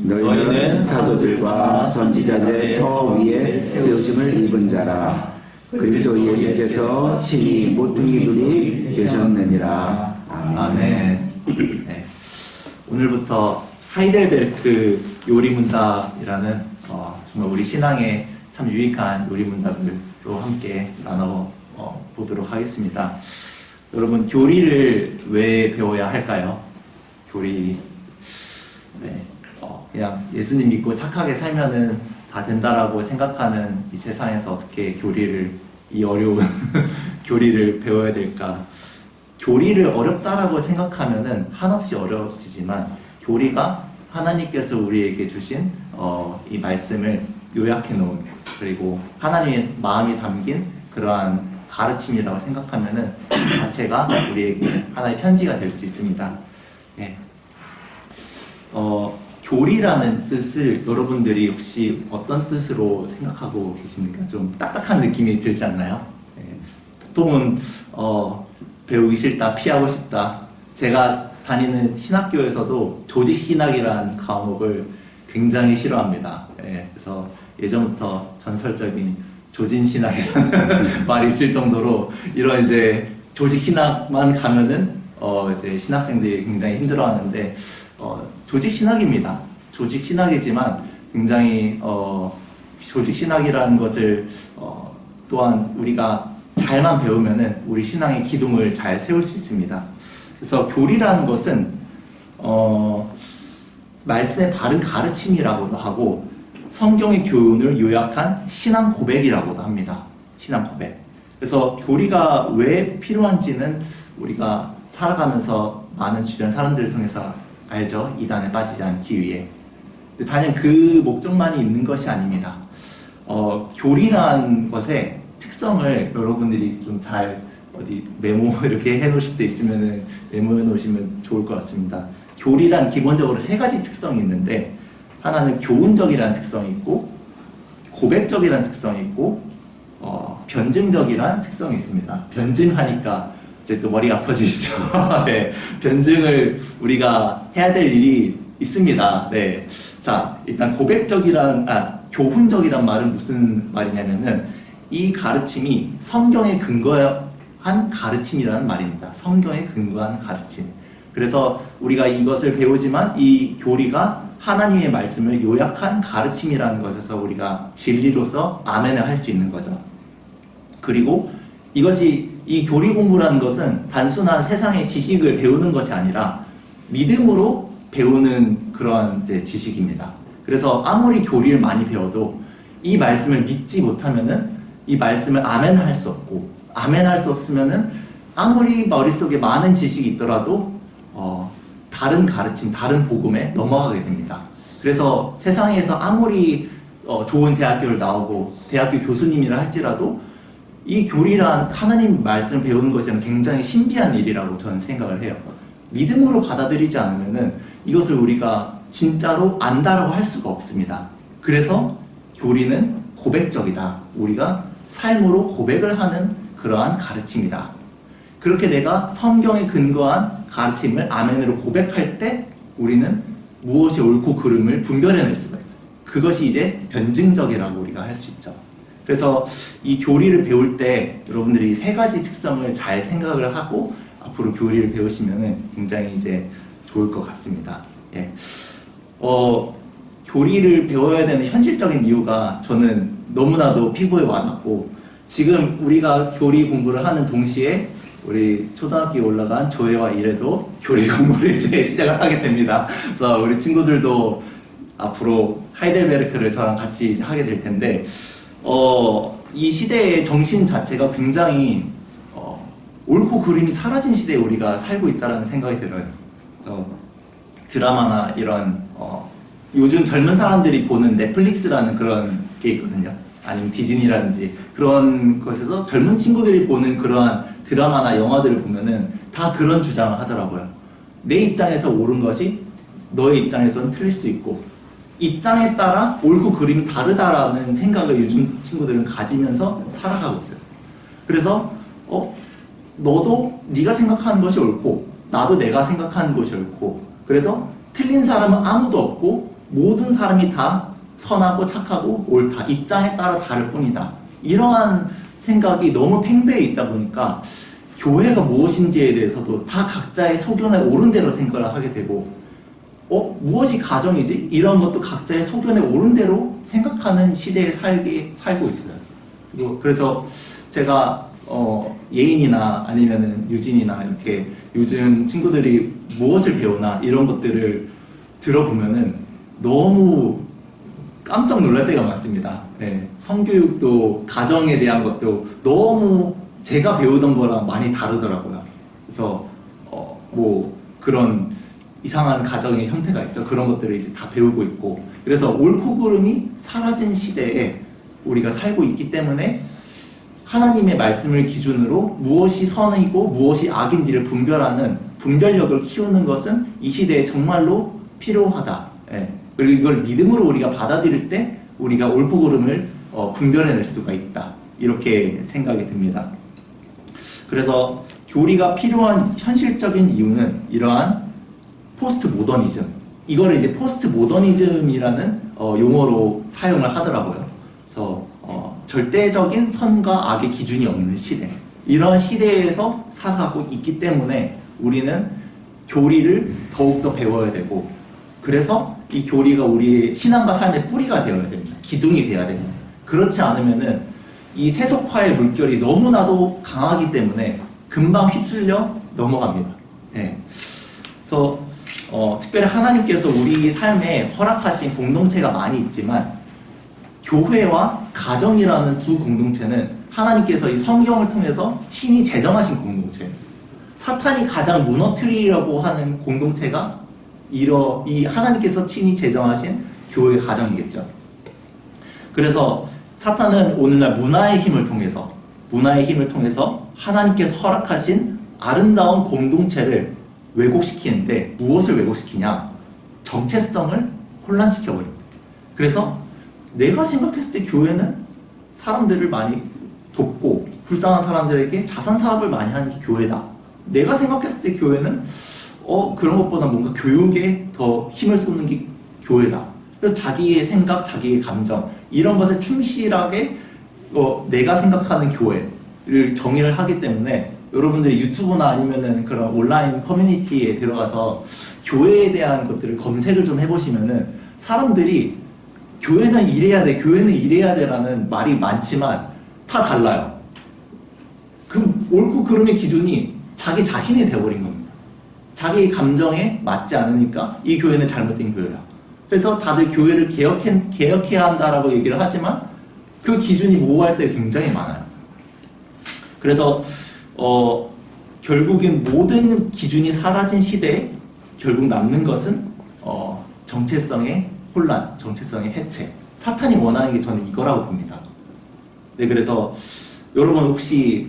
너희는 사도들과 선지자들의 터 위에 세우심을 입은 자라. 그리스도 예수께서 친히 모퉁이들이 되셨느니라. 아멘. 네. 오늘부터 하이델베르크 요리문답이라는 정말 우리 신앙에 참 유익한 요리문답으로 함께 나눠 보도록 하겠습니다. 여러분, 교리를 왜 배워야 할까요? 교리. 네. 그냥 예수님 믿고 착하게 살면은 다 된다라고 생각하는 이 세상에서 어떻게 이 어려운 교리를 배워야 될까? 교리를 어렵다라고 생각하면은 한없이 어려워지지만, 교리가 하나님께서 우리에게 주신 이 말씀을 요약해 놓은, 그리고 하나님의 마음이 담긴 그러한 가르침이라고 생각하면은 그 자체가 우리에게 하나의 편지가 될 수 있습니다. 네. 교리라는 뜻을 여러분들이 혹시 어떤 뜻으로 생각하고 계십니까? 좀 딱딱한 느낌이 들지 않나요? 네. 보통은 배우기 싫다, 피하고 싶다. 제가 다니는 신학교에서도 조직신학이라는 과목을 굉장히 싫어합니다. 네. 그래서 예전부터 전설적인 조진신학이라는 말이 있을 정도로, 이런 이제 조직신학만 가면은 이제 신학생들이 굉장히 힘들어하는데, 조직신학입니다. 조직신학이지만 굉장히 조직신학이라는 것을 또한 우리가 잘만 배우면은 우리 신앙의 기둥을 잘 세울 수 있습니다. 그래서 교리라는 것은 말씀의 바른 가르침이라고도 하고, 성경의 교훈을 요약한 신앙 고백이라고도 합니다. 신앙 고백. 그래서 교리가 왜 필요한지는 우리가 살아가면서 많은 주변 사람들을 통해서 알죠? 이단에 빠지지 않기 위해. 근데 단연 그 목적만이 있는 것이 아닙니다. 교리라는 것의 특성을 여러분들이 좀 잘 메모 이렇게 해 놓으실 때 있으면은 메모해 놓으시면 좋을 것 같습니다. 교리란 기본적으로 세 가지 특성이 있는데, 하나는 교훈적이라는 특성이 있고, 고백적이라는 특성이 있고, 변증적이라는 특성이 있습니다. 변증하니까 이제 또 머리가 아파지시죠? 네. 변증을 우리가 해야 될 일이 있습니다. 네. 자, 일단 교훈적이란 말은 무슨 말이냐면은, 이 가르침이 성경에 근거한 가르침이라는 말입니다. 성경에 근거한 가르침. 그래서 우리가 이것을 배우지만 이 교리가 하나님의 말씀을 요약한 가르침이라는 것에서 우리가 진리로서 아멘을 할 수 있는 거죠. 그리고 이 교리 공부라는 것은 단순한 세상의 지식을 배우는 것이 아니라 믿음으로 배우는 그러한 이제 지식입니다. 그래서 아무리 교리를 많이 배워도 이 말씀을 믿지 못하면은 이 말씀을 아멘할 수 없고, 아멘할 수 없으면은 아무리 머릿속에 많은 지식이 있더라도 다른 가르침, 다른 복음에 넘어가게 됩니다. 그래서 세상에서 아무리 좋은 대학교를 나오고 대학교 교수님이라 할지라도 이 교리란 하나님 말씀을 배우는 것은 굉장히 신비한 일이라고 저는 생각을 해요. 믿음으로 받아들이지 않으면은 이것을 우리가 진짜로 안다라고 할 수가 없습니다. 그래서 교리는 고백적이다. 우리가 삶으로 고백을 하는 그러한 가르침이다. 그렇게 내가 성경에 근거한 가르침을 아멘으로 고백할 때 우리는 무엇이 옳고 그름을 분별해낼 수가 있어요. 그것이 이제 변증적이라고 우리가 할 수 있죠. 그래서 이 교리를 배울 때 여러분들이 세 가지 특성을 잘 생각을 하고 앞으로 교리를 배우시면 굉장히 이제 좋을 것 같습니다. 예. 교리를 배워야 되는 현실적인 이유가 저는 너무나도 피부에 와닿고, 지금 우리가 교리 공부를 하는 동시에 우리 초등학교에 올라간 조회와 이래도 교리 공부를 이제 시작을 하게 됩니다. 그래서 우리 친구들도 앞으로 하이델베르크를 저랑 같이 이제 하게 될 텐데, 이 시대의 정신 자체가 굉장히 옳고 그름이 사라진 시대에 우리가 살고 있다는 생각이 들어요. 드라마나 이런 요즘 젊은 사람들이 보는 넷플릭스라는 그런 게 있거든요. 아니면 디즈니라든지 그런 것에서 젊은 친구들이 보는 그러한 드라마나 영화들을 보면은 다 그런 주장을 하더라고요. 내 입장에서 옳은 것이 너의 입장에서는 틀릴 수 있고, 입장에 따라 옳고 그름이 다르다라는 생각을 요즘 친구들은 가지면서 살아가고 있어요. 그래서 너도 네가 생각하는 것이 옳고 나도 내가 생각하는 것이 옳고, 그래서 틀린 사람은 아무도 없고 모든 사람이 다 선하고 착하고 옳다. 입장에 따라 다를 뿐이다. 이러한 생각이 너무 팽배해 있다 보니까 교회가 무엇인지에 대해서도 다 각자의 소견에 옳은 대로 생각을 하게 되고 무엇이 가정이지? 이런 것도 각자의 소견에 옳은 대로 생각하는 시대에 살고 있어요. 그래서 제가 예인이나 아니면은 유진이나 이렇게 요즘 친구들이 무엇을 배우나 이런 것들을 들어보면은 너무 깜짝 놀랄 때가 많습니다. 네, 성교육도 가정에 대한 것도 너무 제가 배우던 거랑 많이 다르더라고요. 그래서 뭐 그런 이상한 가정의 형태가 있죠. 그런 것들을 이제 다 배우고 있고, 그래서 옳고 그름이 사라진 시대에 우리가 살고 있기 때문에 하나님의 말씀을 기준으로 무엇이 선이고 무엇이 악인지를 분별하는 분별력을 키우는 것은 이 시대에 정말로 필요하다. 예. 그리고 이걸 믿음으로 우리가 받아들일 때 우리가 옳고 그름을 분별해낼 수가 있다. 이렇게 생각이 듭니다. 그래서 교리가 필요한 현실적인 이유는 이러한 포스트 모더니즘, 이거를 이제 포스트 모더니즘이라는 용어로 사용을 하더라고요. 그래서 절대적인 선과 악의 기준이 없는 시대, 이런 시대에서 살아가고 있기 때문에 우리는 교리를 더욱더 배워야 되고, 그래서 이 교리가 우리의 신앙과 삶의 뿌리가 되어야 됩니다. 기둥이 되어야 됩니다. 그렇지 않으면은 이 세속화의 물결이 너무나도 강하기 때문에 금방 휩쓸려 넘어갑니다. 네. 그래서 특별히 하나님께서 우리 삶에 허락하신 공동체가 많이 있지만 교회와 가정이라는 두 공동체는 하나님께서 이 성경을 통해서 친히 제정하신 공동체, 사탄이 가장 무너뜨리려고 하는 공동체가 이 하나님께서 친히 제정하신 교회 가정이겠죠. 그래서 사탄은 오늘날 문화의 힘을 통해서 하나님께서 허락하신 아름다운 공동체를 왜곡시키는데, 무엇을 왜곡시키냐? 정체성을 혼란시켜버립니다. 그래서 내가 생각했을 때 교회는 사람들을 많이 돕고 불쌍한 사람들에게 자선 사업을 많이 하는 게 교회다. 내가 생각했을 때 교회는 그런 것보다 뭔가 교육에 더 힘을 쏟는 게 교회다. 그래서 자기의 생각, 자기의 감정 이런 것에 충실하게 내가 생각하는 교회를 정의를 하기 때문에 여러분들이 유튜브나 아니면은 그런 온라인 커뮤니티에 들어가서 교회에 대한 것들을 검색을 좀 해보시면은 사람들이 교회는 이래야 돼, 교회는 이래야 돼라는 말이 많지만 다 달라요. 그 옳고 그름의 기준이 자기 자신이 되어버린 겁니다. 자기 감정에 맞지 않으니까 이 교회는 잘못된 교회야. 그래서 다들 교회를 개혁해야 한다라고 얘기를 하지만 그 기준이 모호할 때 굉장히 많아요. 그래서 결국엔 모든 기준이 사라진 시대에 결국 남는 것은 정체성의 혼란, 정체성의 해체. 사탄이 원하는 게 저는 이거라고 봅니다. 네, 그래서 여러분 혹시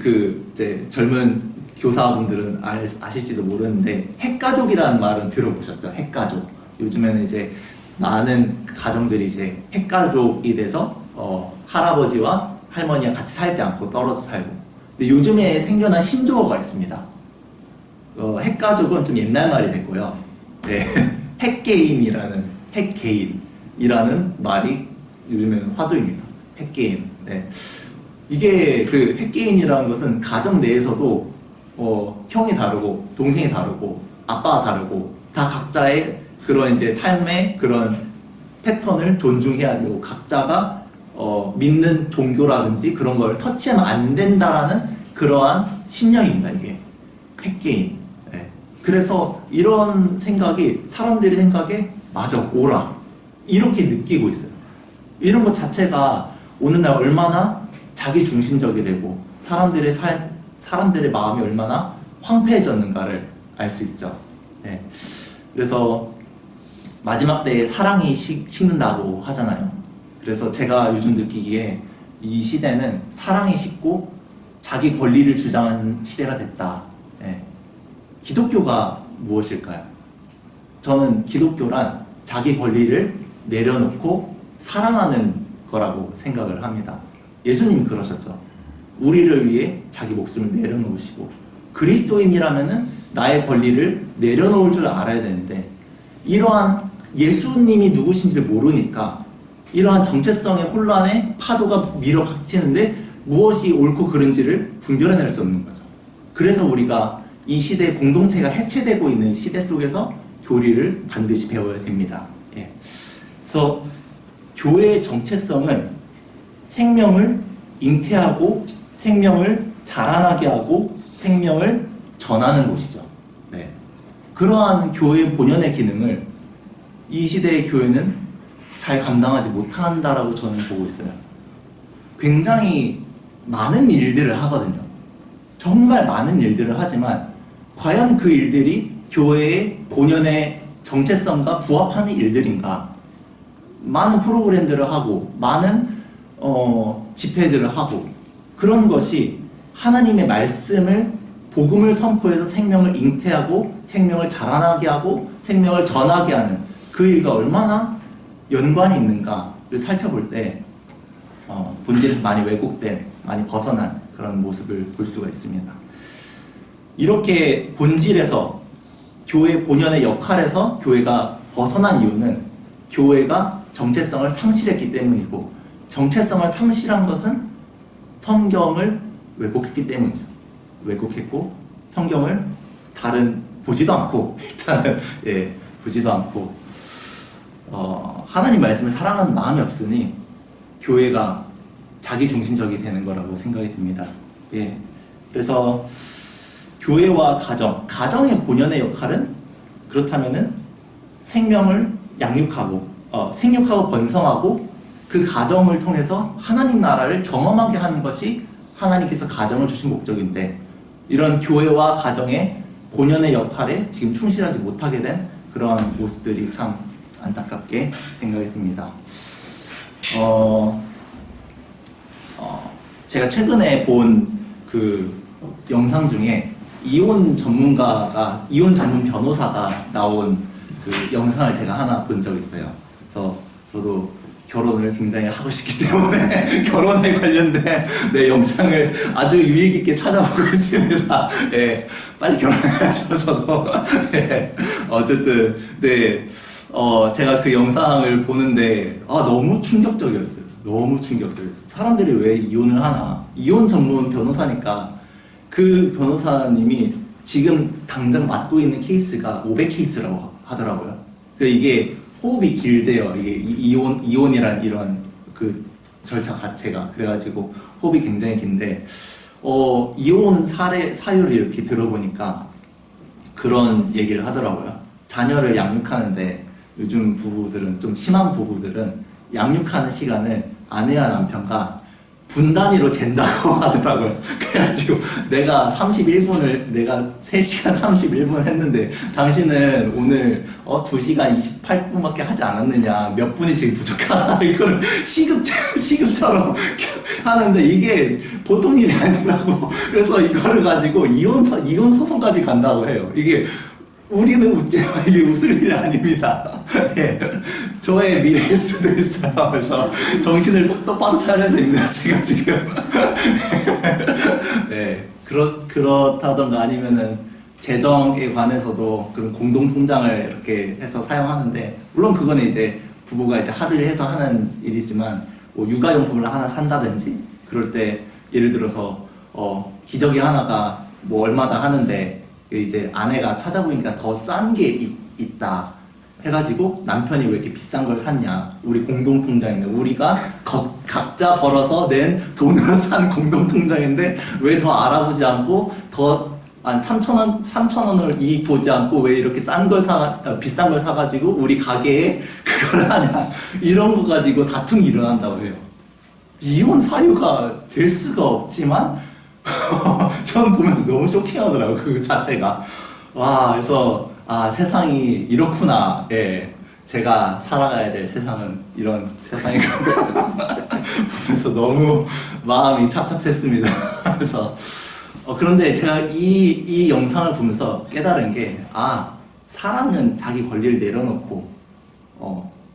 이제 젊은 교사분들은 아실지도 모르는데 핵가족이라는 말은 들어보셨죠? 핵가족. 요즘에는 이제 많은 가정들이 이제 핵가족이 돼서 할아버지와 할머니가 같이 살지 않고 떨어져 살고. 근데 요즘에 생겨난 신조어가 있습니다. 핵가족은 좀 옛날 말이 됐고요. 네, 핵개인이라는 말이 요즘에는 화두입니다. 핵개인. 네. 이게 핵개인이라는 것은 가정 내에서도 형이 다르고 동생이 다르고 아빠가 다르고 다 각자의 그런 이제 삶의 그런 패턴을 존중해야 되고 각자가 믿는 종교라든지 그런 걸 터치하면 안 된다라는 그러한 신념입니다. 이게 핵개인. 네. 그래서 이런 생각이 사람들의 생각에 맞아, 옳아 이렇게 느끼고 있어요. 이런 것 자체가 오늘날 얼마나 자기중심적이 되고 사람들의 마음이 얼마나 황폐해졌는가를 알 수 있죠. 네. 그래서 마지막 때에 사랑이 식는다고 하잖아요. 그래서 제가 요즘 느끼기에 이 시대는 사랑이 식고 자기 권리를 주장하는 시대가 됐다. 네. 기독교가 무엇일까요? 저는 기독교란 자기 권리를 내려놓고 사랑하는 거라고 생각을 합니다. 예수님이 그러셨죠. 우리를 위해 자기 목숨을 내려놓으시고, 그리스도인이라면은 나의 권리를 내려놓을 줄 알아야 되는데, 이러한 예수님이 누구신지를 모르니까 이러한 정체성의 혼란에 파도가 밀어닥치는데 무엇이 옳고 그른지를 분별해낼 수 없는 거죠. 그래서 우리가 이 시대의 공동체가 해체되고 있는 시대 속에서 교리를 반드시 배워야 됩니다. 예. 그래서 교회의 정체성은 생명을 잉태하고 생명을 자라나게 하고 생명을 전하는 곳이죠. 네. 그러한 교회의 본연의 기능을 이 시대의 교회는 잘 감당하지 못한다라고 저는 보고 있어요. 굉장히 많은 일들을 하거든요. 정말 많은 일들을 하지만 과연 그 일들이 교회의 본연의 정체성과 부합하는 일들인가? 많은 프로그램들을 하고 많은 집회들을 하고 그런 것이 하나님의 말씀을 복음을 선포해서 생명을 잉태하고 생명을 자라나게 하고 생명을 전하게 하는 그 일과 얼마나 연관이 있는가를 살펴볼 때 본질에서 많이 왜곡된, 많이 벗어난 그런 모습을 볼 수가 있습니다. 이렇게 본질에서 교회 본연의 역할에서 교회가 벗어난 이유는 교회가 정체성을 상실했기 때문이고 정체성을 상실한 것은 성경을 왜곡했기 때문이죠. 왜곡했고 성경을 보지도 않고 일단은 보지도 않고 하나님 말씀을 사랑하는 마음이 없으니 교회가 자기중심적이 되는 거라고 생각이 듭니다. 예. 그래서 교회와 가정의 본연의 역할은 그렇다면은 생명을 양육하고 생육하고 번성하고 그 가정을 통해서 하나님 나라를 경험하게 하는 것이 하나님께서 가정을 주신 목적인데 이런 교회와 가정의 본연의 역할에 지금 충실하지 못하게 된 그러한 모습들이 참 안타깝게 생각이 듭니다. 제가 최근에 본 그 영상 중에 이혼 전문 변호사가 나온 그 영상을 제가 하나 본 적이 있어요. 그래서 저도 결혼을 굉장히 하고 싶기 때문에 결혼에 관련된 영상을 아주 유익 있게 찾아보고 있습니다. 예, 빨리 결혼해야죠, 저도. 예, 어쨌든, 제가 그 영상을 보는데, 너무 충격적이었어요. 너무 충격적이었어요. 사람들이 왜 이혼을 하나? 이혼 전문 변호사니까 그 변호사님이 지금 당장 맡고 있는 케이스가 500케이스라고 하더라고요. 이게 호흡이 길대요. 이게 이혼이란 이런 그 절차 자체가. 그래가지고 호흡이 굉장히 긴데, 이혼 사유를 이렇게 들어보니까 그런 얘기를 하더라고요. 자녀를 양육하는데 요즘 부부들은, 좀 심한 부부들은 양육하는 시간을 아내와 남편과 분단위로 잰다고 하더라고요. 그래가지고 내가 3시간 31분 했는데 당신은 오늘 2시간 28분밖에 하지 않았느냐, 몇 분이 지금 부족하다, 이거를 시급처럼 하는데 이게 보통 일이 아니라고. 그래서 이거를 가지고 이혼 소송까지 간다고 해요. 이게 우리는 웃지만 이게 웃을 일이 아닙니다. 예. 저의 미래일 수도 있어요. 그래서 정신을 똑바로 차려야 됩니다. 제가 지금. 네. 그렇다던가 아니면은 재정에 관해서도 그런 공동통장을 이렇게 해서 사용하는데, 물론 그거는 이제 부부가 이제 합의를 해서 하는 일이지만, 뭐 육아용품을 하나 산다든지, 그럴 때 예를 들어서 기저귀 하나가 뭐 얼마다 하는데 이제 아내가 찾아보니까 더 싼 게 있다 해가지고 남편이 왜 이렇게 비싼 걸 샀냐, 우리 공동통장인데 우리가 각자 벌어서 낸 돈으로 산 공동통장인데 왜 더 알아보지 않고 더 한 3,000원을 이익 보지 않고 왜 이렇게 비싼 걸 사가지고 우리 가게에 그걸 하냐, 이런 거 가지고 다툼이 일어난다고 해요. 이혼 사유가 될 수가 없지만 저는 보면서 너무 쇼킹하더라고요, 그 자체가. 와, 그래서 세상이 이렇구나. 예, 제가 살아가야 될 세상은 이런 세상이구나 보면서 너무 마음이 착잡했습니다. 그래서 그런데 제가 이 영상을 보면서 깨달은 게, 사람은 자기 권리를 내려놓고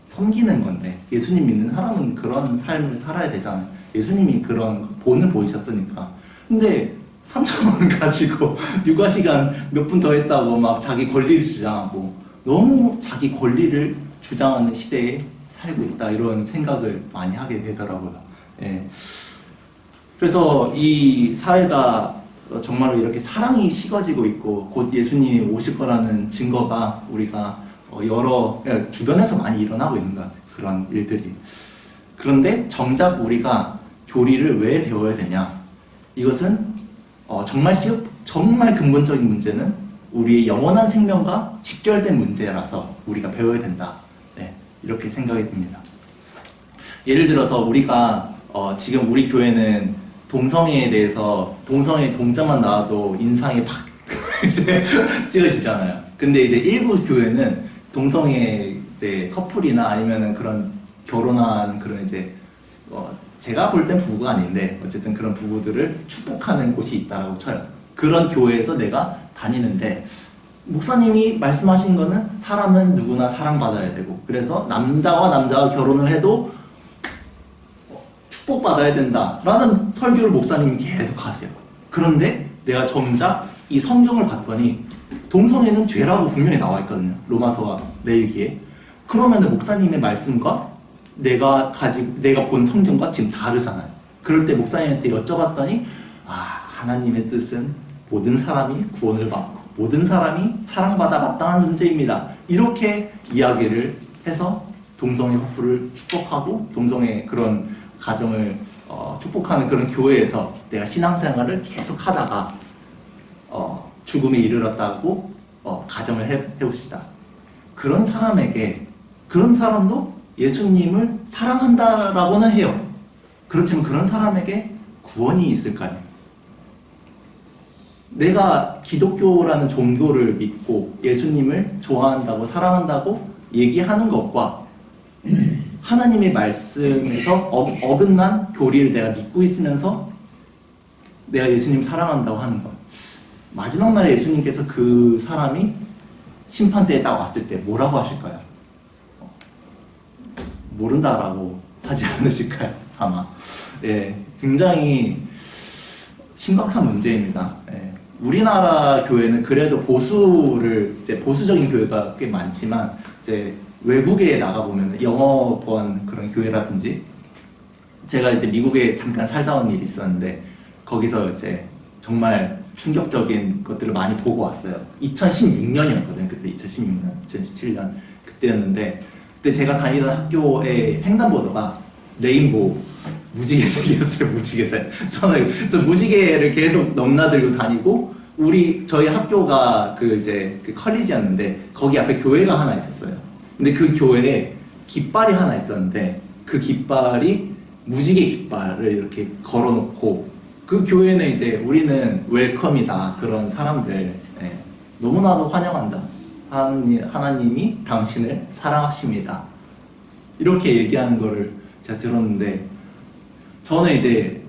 섬기는 건데, 예수님 믿는 사람은 그런 삶을 살아야 되잖아요. 예수님이 그런 본을 보이셨으니까. 근데 3,000원 가지고 육아시간 몇 분 더 했다고 막 자기 권리를 주장하고, 너무 자기 권리를 주장하는 시대에 살고 있다 이런 생각을 많이 하게 되더라고요. 예. 그래서 이 사회가 정말로 이렇게 사랑이 식어지고 있고 곧 예수님이 오실 거라는 증거가 우리가 여러 주변에서 많이 일어나고 있는 것 같아요. 그런 일들이. 그런데 정작 우리가 교리를 왜 배워야 되냐? 이것은 정말 근본적인 문제는 우리의 영원한 생명과 직결된 문제라서 우리가 배워야 된다. 네, 이렇게 생각이 듭니다. 예를 들어서 우리가 지금 우리 교회는 동성애에 대해서 동성애 동자만 나와도 인상이 팍 이제 쓰여지잖아요. 근데 이제 일부 교회는 동성애 이제 커플이나 아니면은 그런 결혼한 그런 이제 제가 볼 땐 부부가 아닌데 어쨌든 그런 부부들을 축복하는 곳이 있다라고 쳐요. 그런 교회에서 내가 다니는데 목사님이 말씀하신 거는 사람은 누구나 사랑받아야 되고 그래서 남자와 남자가 결혼을 해도 축복받아야 된다라는 설교를 목사님이 계속 하세요. 그런데 내가 정작 이 성경을 봤더니 동성애는 죄라고 분명히 나와 있거든요. 로마서와 레위기에. 그러면 목사님의 말씀과 내가 본 성경과 지금 다르잖아요. 그럴 때 목사님한테 여쭤봤더니 하나님의 뜻은 모든 사람이 구원을 받고 모든 사람이 사랑받아 마땅한 존재입니다. 이렇게 이야기를 해서 동성애 커플을 축복하고 동성애 그런 가정을 축복하는 그런 교회에서 내가 신앙생활을 계속 하다가 죽음에 이르렀다고 가정을 해봅시다. 그런 사람도 예수님을 사랑한다라고는 해요. 그렇지만 그런 사람에게 구원이 있을까요? 내가 기독교라는 종교를 믿고 예수님을 좋아한다고 사랑한다고 얘기하는 것과 하나님의 말씀에서 어긋난 교리를 내가 믿고 있으면서 내가 예수님 사랑한다고 하는 것. 마지막 날에 예수님께서 그 사람이 심판대에 딱 왔을 때 뭐라고 하실까요? 모른다라고 하지 않으실까요? 아마. 예, 굉장히 심각한 문제입니다. 예. 우리나라 교회는 그래도 보수적인 교회가 꽤 많지만 이제 외국에 나가보면 영어권 그런 교회라든지 제가 이제 미국에 잠깐 살다 온 일이 있었는데 거기서 이제 정말 충격적인 것들을 많이 보고 왔어요. 2016년이었거든요. 그때 2016년, 2017년 그때였는데 그때 제가 다니던 학교의 횡단보도가 레인보우 무지개색이었어요. 무지개색. 그래서 무지개를 계속 넘나들고 다니고 저희 학교가 그 컬리지였는데 거기 앞에 교회가 하나 있었어요. 근데 그 교회에 깃발이 하나 있었는데 그 깃발이 무지개 깃발을 이렇게 걸어놓고 그 교회는 이제 우리는 웰컴이다. 그런 사람들 너무나도 환영한다. 하나님이 당신을 사랑하십니다. 이렇게 얘기하는 거를 제가 들었는데 저는 이제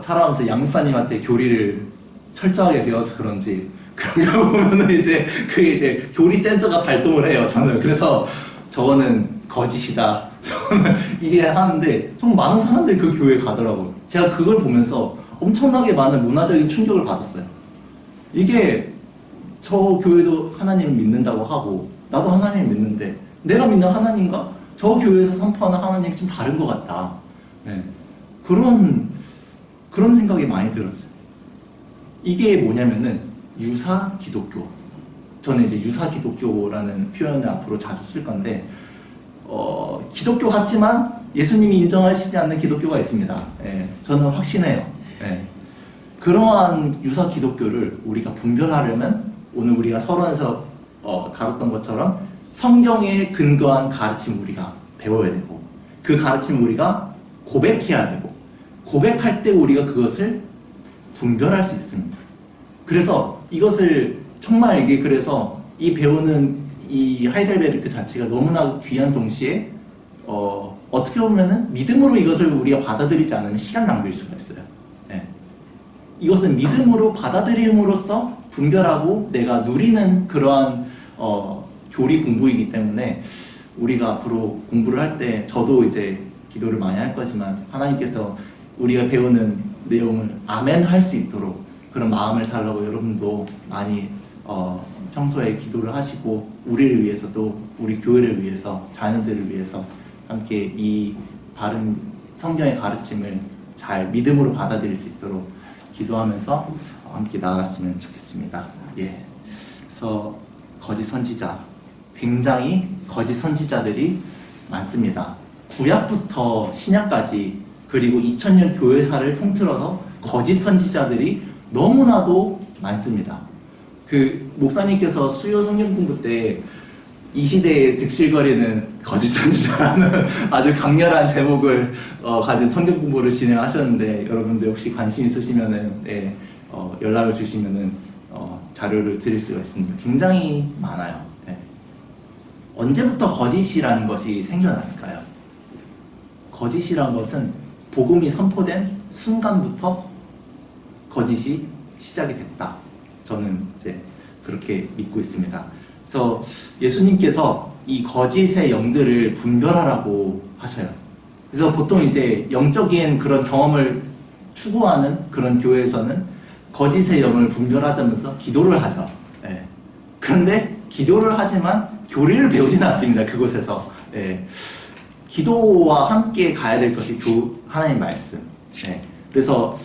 살아가면서 양목사님한테 교리를 철저하게 배워서 그런지 그런 거 보면은 이제 그게 이제 교리 센서가 발동을 해요. 저는 그래서 저거는 거짓이다. 저는 이게 하는데 좀 많은 사람들이 그 교회에 가더라고요. 제가 그걸 보면서 엄청나게 많은 문화적인 충격을 받았어요. 이게 저 교회도 하나님을 믿는다고 하고 나도 하나님을 믿는데 내가 믿는 하나님과 저 교회에서 선포하는 하나님이 좀 다른 것 같다. 네. 그런 생각이 많이 들었어요. 이게 뭐냐면은 유사 기독교. 저는 이제 유사 기독교라는 표현을 앞으로 자주 쓸 건데 기독교 같지만 예수님이 인정하시지 않는 기독교가 있습니다. 저는 확신해요. 그러한 유사 기독교를 우리가 분별하려면 오늘 우리가 서론에서 다뤘던 것처럼 성경에 근거한 가르침 우리가 배워야 되고 그 가르침 우리가 고백해야 되고 고백할 때 우리가 그것을 분별할 수 있습니다. 그래서 이것을 정말 이게 그래서 이 배우는 이 하이델베르크 자체가 너무나 귀한 동시에 어떻게 보면은 믿음으로 이것을 우리가 받아들이지 않으면 시간 낭비일 수가 있어요. 이것은 믿음으로 받아들임으로써 분별하고 내가 누리는 그러한 교리 공부이기 때문에 우리가 앞으로 공부를 할 때 저도 이제 기도를 많이 할 거지만 하나님께서 우리가 배우는 내용을 아멘 할 수 있도록 그런 마음을 달라고 여러분도 많이 평소에 기도를 하시고 우리를 위해서도 우리 교회를 위해서 자녀들을 위해서 함께 이 바른 성경의 가르침을 잘 믿음으로 받아들일 수 있도록 기도하면서 함께 나아갔으면 좋겠습니다. 예. 그래서 거짓 선지자, 굉장히 거짓 선지자들이 많습니다. 구약부터 신약까지 그리고 2000년 교회사를 통틀어서 거짓 선지자들이 너무나도 많습니다. 그 목사님께서 수요 성경 공부 때 이 시대에 득실거리는 거짓 선지자라는 아주 강렬한 제목을 가진 성경 공부를 진행하셨는데 여러분들 혹시 관심 있으시면은 연락을 주시면은 자료를 드릴 수가 있습니다. 굉장히 많아요. 예. 언제부터 거짓이라는 것이 생겨났을까요? 거짓이란 것은 복음이 선포된 순간부터 거짓이 시작이 됐다. 저는 이제 그렇게 믿고 있습니다. 그래서 예수님께서 이 거짓의 영들을 분별하라고 하셔요. 그래서 보통 이제 영적인 그런 경험을 추구하는 그런 교회에서는 거짓의 영을 분별하자면서 기도를 하죠. 예. 그런데 기도를 하지만 교리를 배우지는 않습니다. 그곳에서. 예. 기도와 함께 가야 될 것이 하나님 말씀. 예. 그래서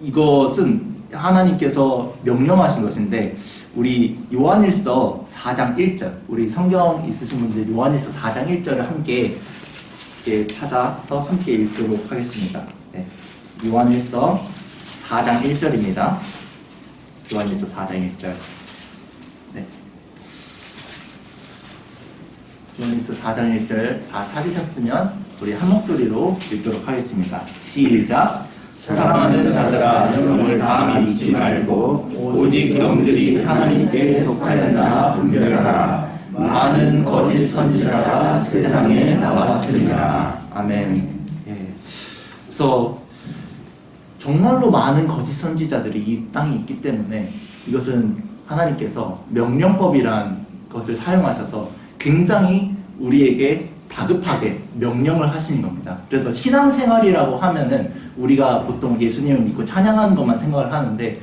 이것은 하나님께서 명령하신 것인데 우리 요한일서 4장 1절 우리 성경 있으신 분들 요한일서 4장 1절을 함께 찾아서 함께 읽도록 하겠습니다. 네. 요한일서 4장 1절입니다. 요한일서 4장 1절. 네. 요한일서 4장 1절 다 찾으셨으면 우리 한 목소리로 읽도록 하겠습니다. 시작. 사랑하는 자들아, 영을 다 믿지 말고 오직 영들이 하나님께 속하였나 분별하라. 많은 거짓 선지자가 세상에 나왔습니다. 아멘. 예. 그래서 정말로 많은 거짓 선지자들이 이 땅에 있기 때문에 이것은 하나님께서 명령법이란 것을 사용하셔서 굉장히 우리에게 다급하게 명령을 하시는 겁니다. 그래서 신앙생활이라고 하면은 우리가 보통 예수님을 믿고 찬양하는 것만 생각을 하는데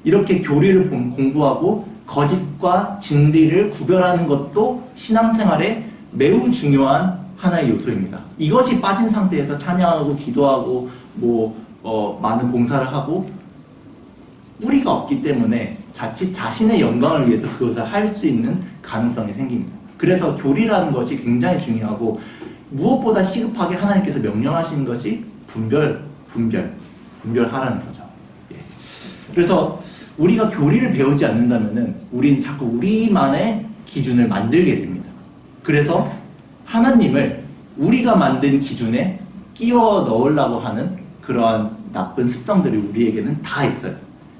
이렇게 교리를 공부하고 거짓과 진리를 구별하는 것도 신앙생활에 매우 중요한 하나의 요소입니다. 이것이 빠진 상태에서 찬양하고 기도하고 많은 봉사를 하고 뿌리가 없기 때문에 자칫 자신의 영광을 위해서 그것을 할 수 있는 가능성이 생깁니다. 그래서 교리라는 것이 굉장히 중요하고 무엇보다 시급하게 하나님께서 명령하시는 것이 분별하라는 거죠. 예. 그래서 우리가 교리를 배우지 않는다면은 우린 자꾸 우리만의 기준을 만들게 됩니다. 그래서 하나님을 우리가 만든 기준에 끼워 넣으려고 하는 그러한 나쁜 습성들이 우리에게는 다 있어요.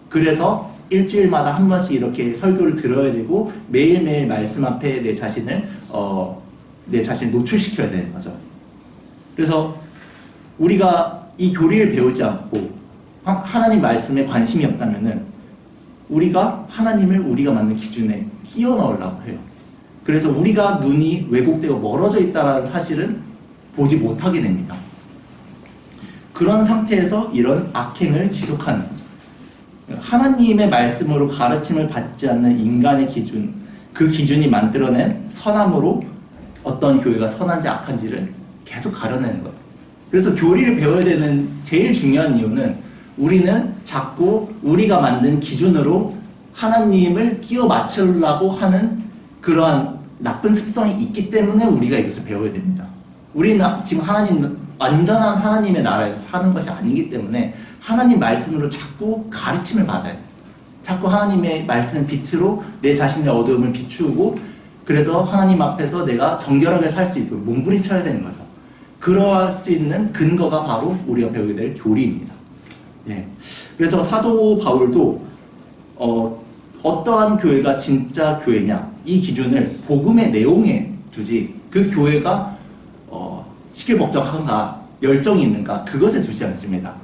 그래서 일주일마다 한 번씩 이렇게 설교를 들어야 되고 매일매일 말씀 앞에 내 자신을 노출시켜야 되는 거죠. 그래서 우리가 이 교리를 배우지 않고 하나님 말씀에 관심이 없다면은 우리가 하나님을 우리가 만든 기준에 끼워 넣으려고 해요. 그래서 우리가 눈이 왜곡되고 멀어져 있다는 사실은 보지 못하게 됩니다. 그런 상태에서 이런 악행을 지속하는 거죠. 하나님의 말씀으로 가르침을 받지 않는 인간의 기준, 그 기준이 만들어낸 선함으로 어떤 교회가 선한지 악한지를 계속 가려내는 거예요. 그래서 교리를 배워야 되는 제일 중요한 이유는 우리는 자꾸 우리가 만든 기준으로 하나님을 끼워 맞추려고 하는 그러한 나쁜 습성이 있기 때문에 우리가 이것을 배워야 됩니다. 우리는 지금 완전한 하나님의 나라에서 사는 것이 아니기 때문에 하나님 말씀으로 자꾸 가르침을 받아요. 자꾸 하나님의 말씀 빛으로 내 자신의 어두움을 비추고 그래서 하나님 앞에서 내가 정결하게 살 수 있도록 몸부림쳐야 되는 거죠. 그러할 수 있는 근거가 바로 우리가 배우게 될 교리입니다. 예. 그래서 사도 바울도 어떠한 교회가 진짜 교회냐 이 기준을 복음의 내용에 두지 그 교회가 시끌벅적한가 열정이 있는가 그것에 두지 않습니다.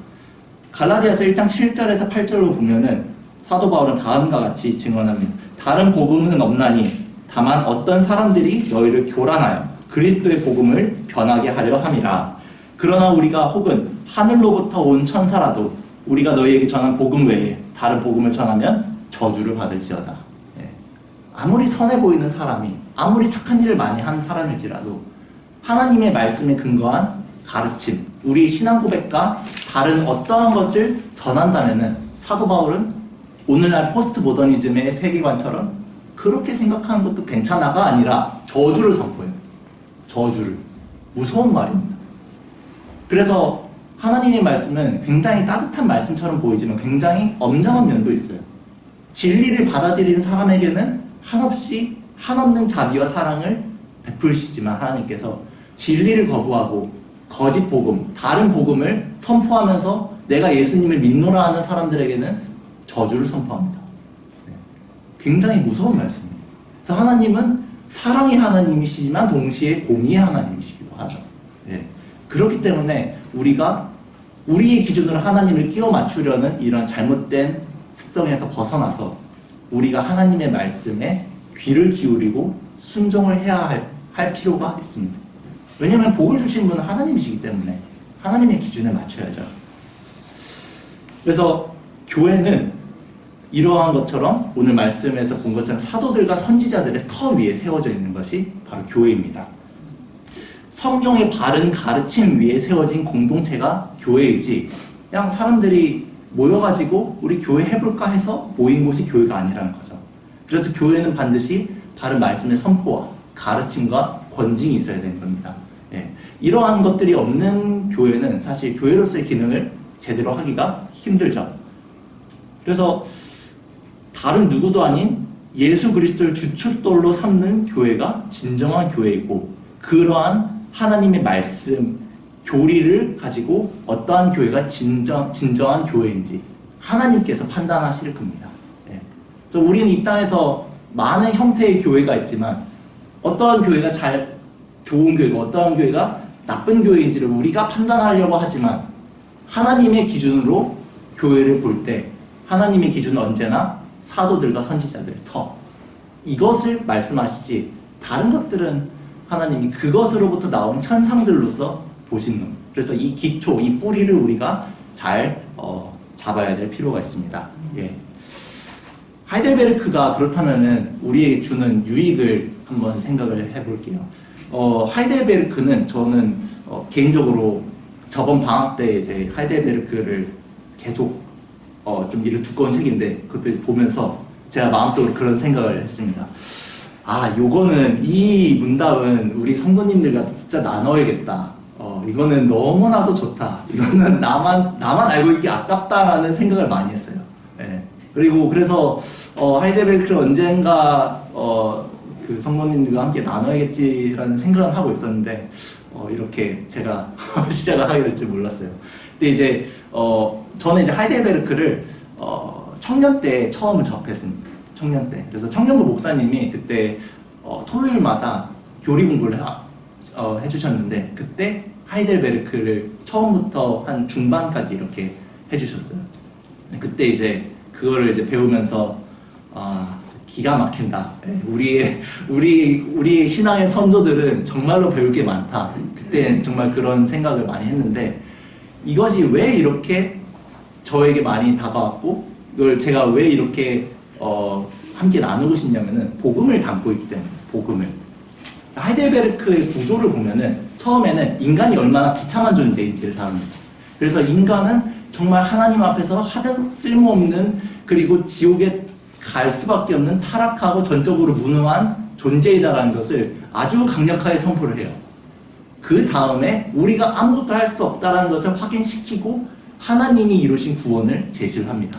갈라디아서 1장 7절에서 8절로 보면은 사도 바울은 다음과 같이 증언합니다. 다른 복음은 없나니 다만 어떤 사람들이 너희를 교란하여 그리스도의 복음을 변하게 하려 함이라. 그러나 우리가 혹은 하늘로부터 온 천사라도 우리가 너희에게 전한 복음 외에 다른 복음을 전하면 저주를 받을지어다. 예. 아무리 선해 보이는 사람이, 아무리 착한 일을 많이 하는 사람일지라도 하나님의 말씀에 근거한 가르침, 우리의 신앙 고백과 다른 어떠한 것을 전한다면은 사도 바울은 오늘날 포스트 모더니즘의 세계관처럼 그렇게 생각하는 것도 괜찮아가 아니라 저주를 선포해요. 저주를. 무서운 말입니다. 그래서 하나님의 말씀은 굉장히 따뜻한 말씀처럼 보이지만 굉장히 엄정한 면도 있어요. 진리를 받아들이는 사람에게는 한없이 한없는 자비와 사랑을 베푸시지만 하나님께서 진리를 거부하고 거짓 복음, 다른 복음을 선포하면서 내가 예수님을 믿노라 하는 사람들에게는 저주를 선포합니다. 굉장히 무서운 말씀이에요. 그래서 하나님은 사랑의 하나님이시지만 동시에 공의의 하나님이시기도 하죠. 그렇기 때문에 우리가 우리의 기준으로 하나님을 끼워 맞추려는 이런 잘못된 습성에서 벗어나서 우리가 하나님의 말씀에 귀를 기울이고 순종을 해야 할 필요가 있습니다. 왜냐하면 복을 주신 분은 하나님이시기 때문에 하나님의 기준에 맞춰야죠. 그래서 교회는 이러한 것처럼 오늘 말씀에서 본 것처럼 사도들과 선지자들의 터 위에 세워져 있는 것이 바로 교회입니다. 성경의 바른 가르침 위에 세워진 공동체가 교회이지 그냥 사람들이 모여가지고 우리 교회 해볼까 해서 모인 곳이 교회가 아니라는 거죠. 그래서 교회는 반드시 바른 말씀의 선포와 가르침과 권징이 있어야 되는 겁니다. 이러한 것들이 없는 교회는 사실 교회로서의 기능을 제대로 하기가 힘들죠. 그래서 다른 누구도 아닌 예수 그리스도를 주춧돌로 삼는 교회가 진정한 교회이고 그러한 하나님의 말씀, 교리를 가지고 어떠한 교회가 진정한 교회인지 하나님께서 판단하실 겁니다. 그래서 우리는 이 땅에서 많은 형태의 교회가 있지만 어떠한 교회가 좋은 교회고 어떠한 교회가 나쁜 교회인지를 우리가 판단하려고 하지만 하나님의 기준으로 교회를 볼 때 하나님의 기준은 언제나 사도들과 선지자들의 터 이것을 말씀하시지 다른 것들은 하나님이 그것으로부터 나온 현상들로서 보시는 겁니다. 그래서 이 기초, 이 뿌리를 우리가 잘 잡아야 될 필요가 있습니다. 하이델베르크가 그렇다면은 우리에게 주는 유익을 한번 생각을 해볼게요. 하이델베르크는 저는 개인적으로 저번 방학 때 이제 하이델베르크를 계속 좀 이런 두꺼운 책인데 그것도 보면서 제가 마음속으로 그런 생각을 했습니다. 요거는 이 문답은 우리 성도님들과 진짜 나눠야겠다. 이거는 너무나도 좋다. 이거는 나만 알고 있기 아깝다라는 생각을 많이 했어요. 그리고 그래서 하이델베르크를 언젠가 그 성도님들과 함께 나눠야겠지라는 생각을 하고 있었는데 이렇게 제가 시작을 하게 될 줄 몰랐어요. 근데 이제 저는 이제 하이델베르크를 청년 때 처음 접했습니다. 청년 때. 그래서 청년부 목사님이 그때 토요일마다 교리 공부를 해주셨는데 그때 하이델베르크를 처음부터 한 중반까지 이렇게 해주셨어요. 그때 이제 그거를 이제 배우면서 기가 막힌다. 우리의 신앙의 선조들은 정말로 배울 게 많다. 그때 정말 그런 생각을 많이 했는데 이것이 왜 이렇게 저에게 많이 다가왔고 이걸 제가 왜 이렇게 함께 나누고 싶냐면은 복음을 담고 있기 때문에 복음을 하이델베르크의 구조를 보면은 처음에는 인간이 얼마나 비참한 존재인지를 다룹니다. 그래서 인간은 정말 하나님 앞에서 하등 쓸모없는 그리고 지옥에 갈 수밖에 없는 타락하고 전적으로 무능한 존재이다라는 것을 아주 강력하게 선포를 해요. 그 다음에 우리가 아무것도 할 수 없다라는 것을 확인시키고 하나님이 이루신 구원을 제시를 합니다.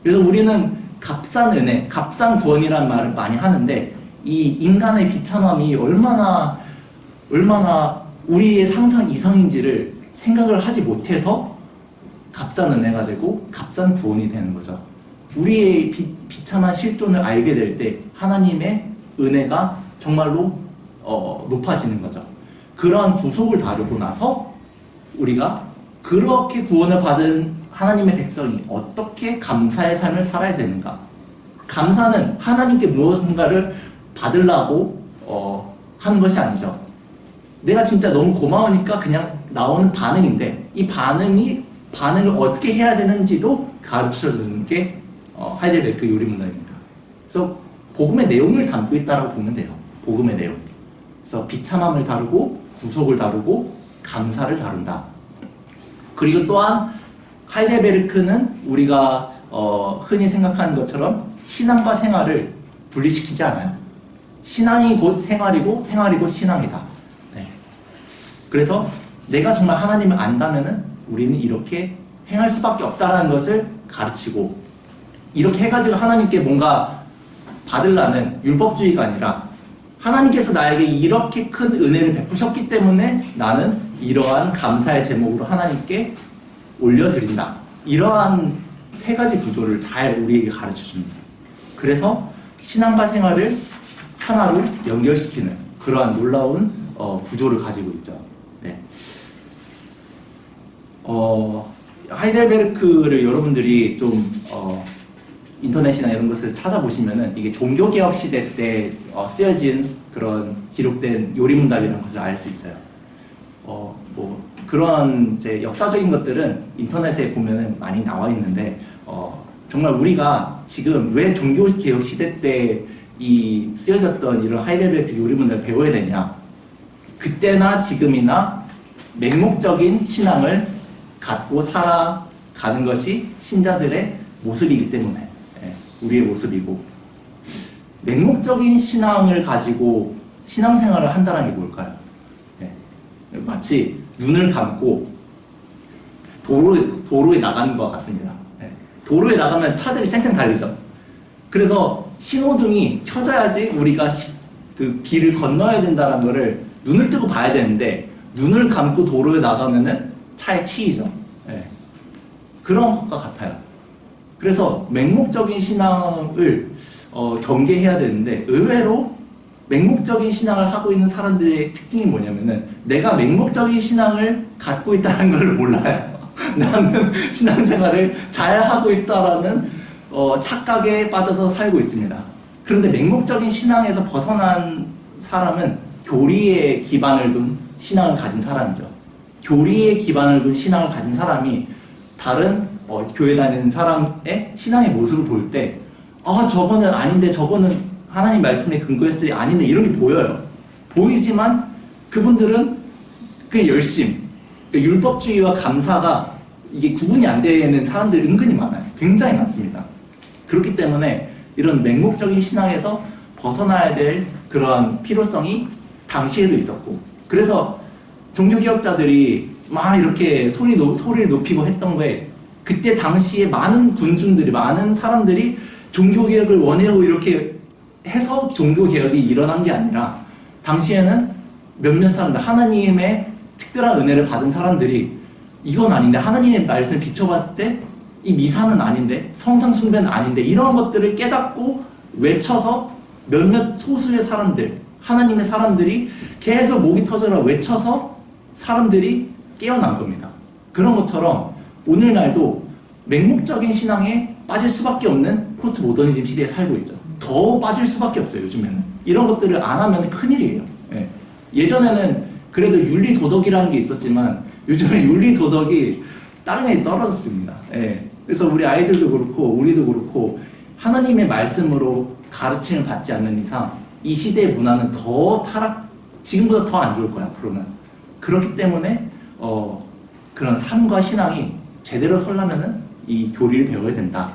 그래서 우리는 값싼 은혜, 값싼 구원이라는 말을 많이 하는데 이 인간의 비참함이 얼마나 우리의 상상 이상인지를 생각을 하지 못해서 값싼 은혜가 되고 값싼 구원이 되는 거죠. 우리의 비참한 실존을 알게 될 때 하나님의 은혜가 정말로 높아지는 거죠. 그러한 구속을 다루고 나서 우리가 그렇게 구원을 받은 하나님의 백성이 어떻게 감사의 삶을 살아야 되는가. 감사는 하나님께 무엇인가를 받으려고 하는 것이 아니죠. 내가 진짜 너무 고마우니까 그냥 나오는 반응인데 이 반응을 어떻게 해야 되는지도 가르쳐주는 게 하이델베르크 요리 문화입니다. 그래서 복음의 내용을 담고 있다라고 보면 돼요. 복음의 내용. 그래서 비참함을 다루고 구속을 다루고 감사를 다룬다. 그리고 또한 하이델베르크는 우리가 흔히 생각하는 것처럼 신앙과 생활을 분리시키지 않아요. 신앙이 곧 생활이고 생활이 곧 신앙이다. 네. 그래서 내가 정말 하나님을 안다면은 우리는 이렇게 행할 수밖에 없다는 것을 가르치고, 이렇게 해가지고 하나님께 뭔가 받으려는 율법주의가 아니라 하나님께서 나에게 이렇게 큰 은혜를 베푸셨기 때문에 나는 이러한 감사의 제목으로 하나님께 올려드린다. 이러한 세 가지 구조를 잘 우리에게 가르쳐줍니다. 그래서 신앙과 생활을 하나로 연결시키는 그러한 놀라운 구조를 가지고 있죠. 네. 하이델베르크를 여러분들이 좀 인터넷이나 이런 것을 찾아보시면은 이게 종교개혁 시대 때 쓰여진 그런 기록된 요리문답이라는 것을 알 수 있어요. 뭐 그런 이제 역사적인 것들은 인터넷에 보면은 많이 나와 있는데 정말 우리가 지금 왜 종교개혁 시대 때 이 쓰여졌던 이런 하이델베르크 요리문답을 배워야 되냐? 그때나 지금이나 맹목적인 신앙을 갖고 살아가는 것이 신자들의 모습이기 때문에 우리의 모습이고, 맹목적인 신앙을 가지고 신앙생활을 한다는 게 뭘까요? 마치 눈을 감고 도로에 나가는 것 같습니다. 도로에 나가면 차들이 쌩쌩 달리죠. 그래서 신호등이 켜져야지 우리가 그 길을 건너야 된다는 것을 눈을 뜨고 봐야 되는데, 눈을 감고 도로에 나가면은 차에 치이죠. 그런 것과 같아요. 그래서 맹목적인 신앙을 경계해야 되는데, 의외로 맹목적인 신앙을 하고 있는 사람들의 특징이 뭐냐면은 내가 맹목적인 신앙을 갖고 있다는 걸 몰라요. 나는 신앙생활을 잘 하고 있다라는 착각에 빠져서 살고 있습니다. 그런데 맹목적인 신앙에서 벗어난 사람은 교리에 기반을 둔 신앙을 가진 사람이죠. 교리에 기반을 둔 신앙을 가진 사람이 다른 교회 다니는 사람의 신앙의 모습을 볼 때 저거는 아닌데, 저거는 하나님 말씀에 근거했을 때 아닌데, 이런 게 보여요. 보이지만 그분들은 그 열심, 율법주의와 감사가 이게 구분이 안 되는 사람들이 은근히 많아요. 굉장히 많습니다. 그렇기 때문에 이런 맹목적인 신앙에서 벗어나야 될 그러한 필요성이 당시에도 있었고, 그래서 종교개혁자들이 막 이렇게 소리를 높이고 했던 게, 그때 당시에 많은 군중들이, 많은 사람들이 종교개혁을 원해요 이렇게 해서 종교개혁이 일어난 게 아니라, 당시에는 몇몇 사람들, 하나님의 특별한 은혜를 받은 사람들이 이건 아닌데, 하나님의 말씀을 비춰봤을 때 이 미사는 아닌데, 성상 숭배는 아닌데, 이런 것들을 깨닫고 외쳐서 몇몇 소수의 사람들, 하나님의 사람들이 계속 목이 터져라 외쳐서 사람들이 깨어난 겁니다. 그런 것처럼 오늘날도 맹목적인 신앙에 빠질 수밖에 없는 포스트 모더니즘 시대에 살고 있죠. 더 빠질 수밖에 없어요. 요즘에는 이런 것들을 안 하면 큰일이에요. 예전에는 그래도 윤리 도덕이라는 게 있었지만 요즘에 윤리 도덕이 땅에 떨어졌습니다. 그래서 우리 아이들도 그렇고 우리도 그렇고 하나님의 말씀으로 가르침을 받지 않는 이상 이 시대의 문화는 더 지금보다 더 안 좋을 거야, 앞으로는. 그렇기 때문에 그런 삶과 신앙이 제대로 서려면은 이 교리를 배워야 된다.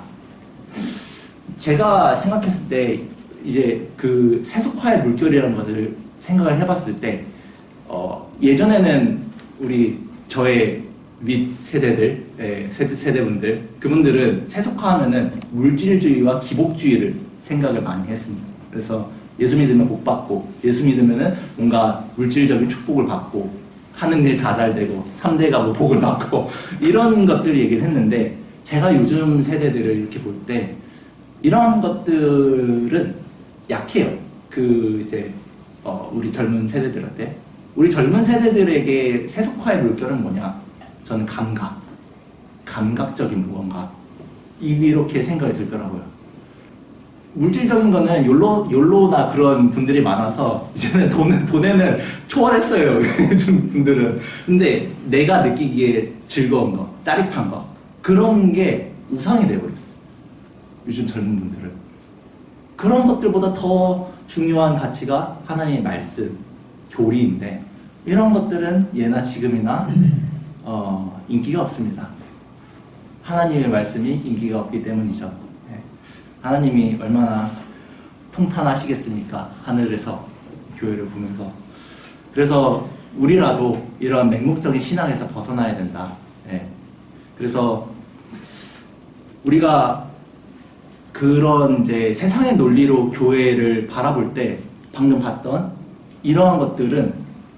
제가 생각했을 때 이제 그 세속화의 물결이라는 것을 생각을 해봤을 때 예전에는 저의 밑 세대들, 세대분들, 그분들은 세속화하면은 물질주의와 기복주의를 생각을 많이 했습니다. 그래서 예수 믿으면 복 받고, 예수 믿으면은 뭔가 물질적인 축복을 받고, 하는 일 다 잘 되고, 3대가 뭐 복을 받고, 이런 것들 얘기를 했는데, 제가 요즘 세대들을 이렇게 볼 때, 이런 것들은 약해요. 우리 젊은 세대들한테. 우리 젊은 세대들에게 세속화의 물결은 뭐냐? 저는 감각적인 무언가. 이렇게 생각이 들더라고요. 물질적인 거는 욜로나 그런 분들이 많아서 이제는 돈에는 초월했어요. 요즘 분들은. 근데 내가 느끼기에 즐거운 거, 짜릿한 거, 그런 게 우상이 돼버렸어. 요즘 젊은 분들은. 그런 것들보다 더 중요한 가치가 하나님의 말씀, 교리인데 이런 것들은 예나 지금이나 인기가 없습니다. 하나님의 말씀이 인기가 없기 때문이죠. 네. 하나님이 얼마나 통탄하시겠습니까? 하늘에서 교회를 보면서. 그래서 우리라도 이러한 맹목적인 신앙에서 벗어나야 된다. 네. 그래서 우리가 그런 이제 세상의 논리로 교회를 바라볼 때 방금 봤던 이러한 것들은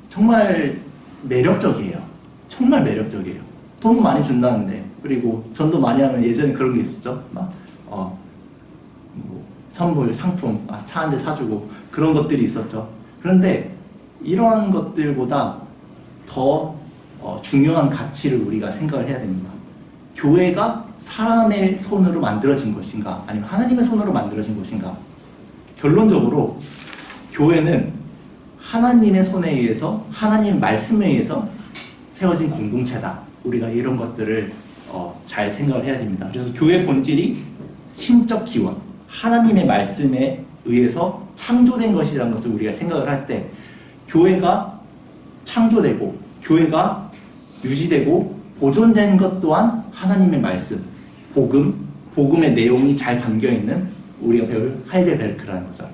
정말 매력적이에요. 정말 매력적이에요. 돈 많이 준다는데, 그리고 전도 많이 하면 예전에 그런 게 있었죠. 막 뭐 선물, 상품, 차 한 대 사주고 그런 것들이 있었죠. 그런데 이러한 것들보다 더 중요한 가치를 우리가 생각을 해야 됩니다. 교회가 사람의 손으로 만들어진 것인가, 아니면 하나님의 손으로 만들어진 것인가? 결론적으로 교회는 하나님의 손에 의해서, 하나님의 말씀에 의해서 세워진 공동체다. 우리가 이런 것들을 잘 생각을 해야 됩니다. 그래서 교회 본질이 신적 기원, 하나님의 말씀에 의해서 창조된 것이라는 것을 우리가 생각을 할 때, 교회가 창조되고 교회가 유지되고 보존된 것 또한 하나님의 말씀, 복음의 내용이 잘 담겨있는 우리가 배울 하이델베르크라는 거죠.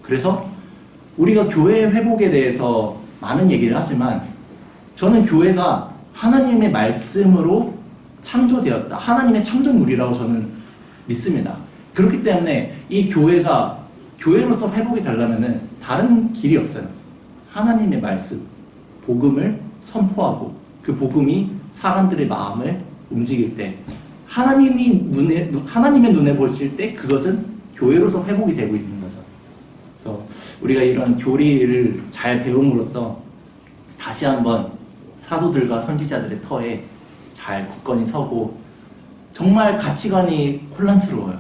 그래서 우리가 교회의 회복에 대해서 많은 얘기를 하지만 저는 교회가 하나님의 말씀으로 창조되었다. 하나님의 창조물이라고 저는 믿습니다. 그렇기 때문에 이 교회가 교회로서 회복이 되려면 다른 길이 없어요. 하나님의 말씀, 복음을 선포하고 그 복음이 사람들의 마음을 움직일 때 하나님의 눈에 보실 때 그것은 교회로서 회복이 되고 있는 거죠. 그래서 우리가 이런 교리를 잘 배움으로써 다시 한번 사도들과 선지자들의 터에 잘 굳건히 서고, 정말 가치관이 혼란스러워요.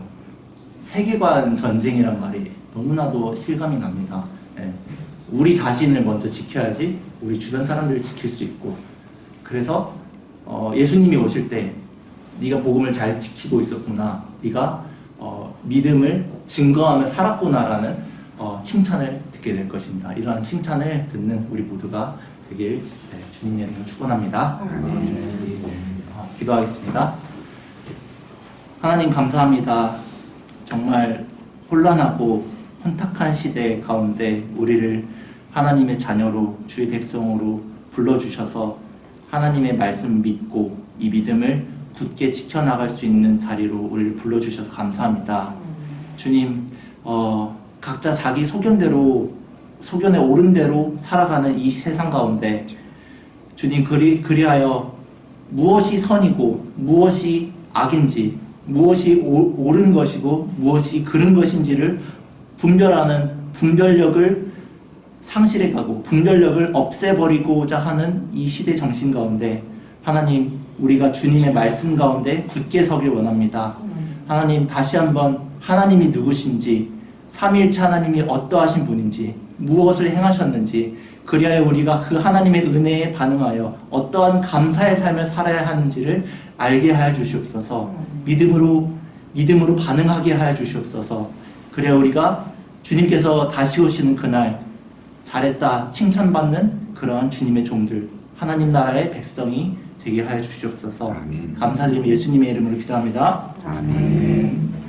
세계관 전쟁이란 말이 너무나도 실감이 납니다. 예. 우리 자신을 먼저 지켜야지 우리 주변 사람들을 지킬 수 있고, 그래서 예수님이 오실 때 네가 복음을 잘 지키고 있었구나, 네가 믿음을 증거하며 살았구나라는 칭찬을 듣게 될 것입니다. 이러한 칭찬을 듣는 우리 모두가 되길 주님의 이름으로 축원합니다. 기도하겠습니다. 하나님 감사합니다. 정말 혼란하고 혼탁한 시대 가운데 우리를 하나님의 자녀로, 주의 백성으로 불러주셔서 하나님의 말씀 믿고 이 믿음을 굳게 지켜나갈 수 있는 자리로 우리를 불러주셔서 감사합니다. 주님, 각자 자기 소견에 옳은 대로 살아가는 이 세상 가운데 주님, 그리하여 무엇이 선이고 무엇이 악인지, 무엇이 옳은 것이고 무엇이 그른 것인지를 분별하는 분별력을 상실해가고 분별력을 없애버리고자 하는 이 시대 정신 가운데 하나님, 우리가 주님의 말씀 가운데 굳게 서길 원합니다. 하나님, 다시 한번 하나님이 누구신지, 삼위일체 하나님이 어떠하신 분인지, 무엇을 행하셨는지, 그리하여 우리가 그 하나님의 은혜에 반응하여 어떠한 감사의 삶을 살아야 하는지를 알게 하여 주시옵소서. 믿음으로 반응하게 하여 주시옵소서. 그래야 우리가 주님께서 다시 오시는 그날 잘했다 칭찬받는 그러한 주님의 종들, 하나님 나라의 백성이 되게 하여 주시옵소서. 아멘. 감사드리며 예수님의 이름으로 기도합니다. 아멘.